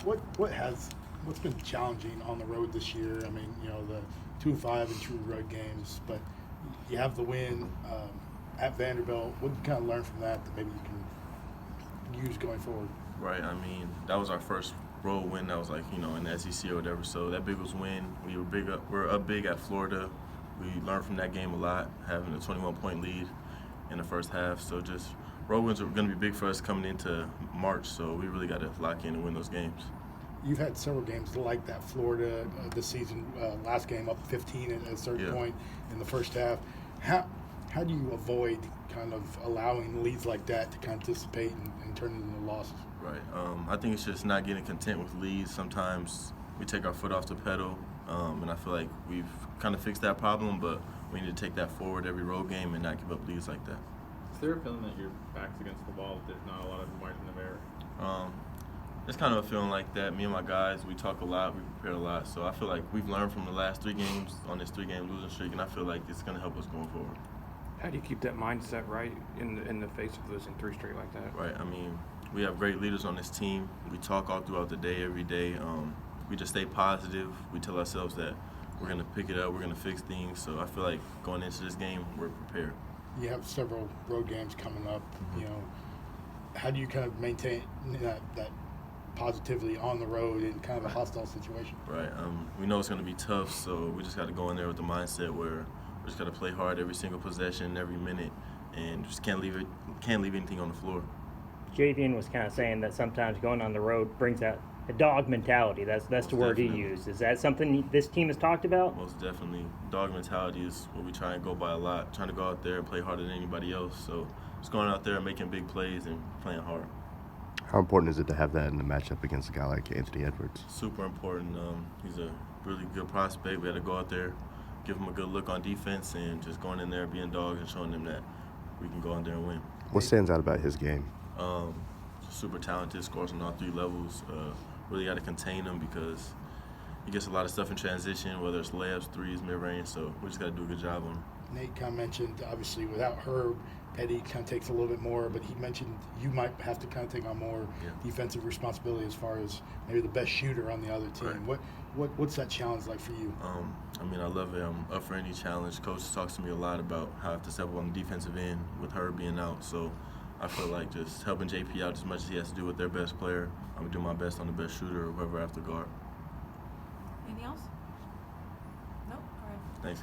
What's been challenging on the road this year? I mean, the 2-5 and true road games, but you have the win at Vanderbilt. What did you kind of learn from that that maybe you can use going forward? Right. I mean, that was our first road win. That was like, in the SEC or whatever. So that big was win. We're up big at Florida. We learned from that game a lot, having a 21-point lead in the first half. So just road wins are going to be big for us coming into March. So we really got to lock in and win those games. You've had several games like that Florida this season. Last game up 15 at a certain point in the first half. How do you avoid kind of allowing leads like that to kind of dissipate and turn into losses? Right. I think it's just not getting content with leads. Sometimes we take our foot off the pedal, and I feel like we've kind of fixed that problem, but we need to take that forward every road game and not give up leads like that. Is there a feeling that your back's against the wall, that there's not a lot of margin of error? It's kind of a feeling like that. Me and my guys, we talk a lot, we prepare a lot. So I feel like we've learned from the last 3 games on this 3-game losing streak, and I feel like it's going to help us going forward. How do you keep that mindset right in the face of losing 3 straight like that? Right. I mean, we have great leaders on this team. We talk all throughout the day, every day. We just stay positive. We tell ourselves that we're going to pick it up, we're going to fix things. So I feel like going into this game, we're prepared. You have several road games coming up. How do you kind of maintain that positively on the road in kind of a hostile situation? Right. We know it's going to be tough, so we just got to go in there with the mindset where we just got to play hard every single possession, every minute, and just can't leave anything on the floor. Jaden was kind of saying that sometimes going on the road brings out a dog mentality. That's the word he used. Is that something this team has talked about? Most definitely. Dog mentality is what we try and go by a lot, trying to go out there and play harder than anybody else. So just going out there and making big plays and playing hard. How important is it to have that in the matchup against a guy like Anthony Edwards? Super important. He's a really good prospect. We had to go out there, give him a good look on defense, and just going in there, being dogs, and showing them that we can go out there and win. What stands out about his game? Super talented, scores on all 3 levels. Really got to contain him because he gets a lot of stuff in transition, whether it's layups, threes, mid-range, so we just got to do a good job on him. Nate kind of mentioned, obviously, without Herb, Petty kind of takes a little bit more, but he mentioned you might have to kind of take on more defensive responsibility as far as maybe the best shooter on the other team. Right. What's that challenge like for you? I mean, I love it. I'm up for any challenge. Coach talks to me a lot about how I have to step up on the defensive end with Herb being out, so I feel like just helping JP out as much as he has to do with their best player. I'm going to do my best on the best shooter or whoever I have to guard. Anything else?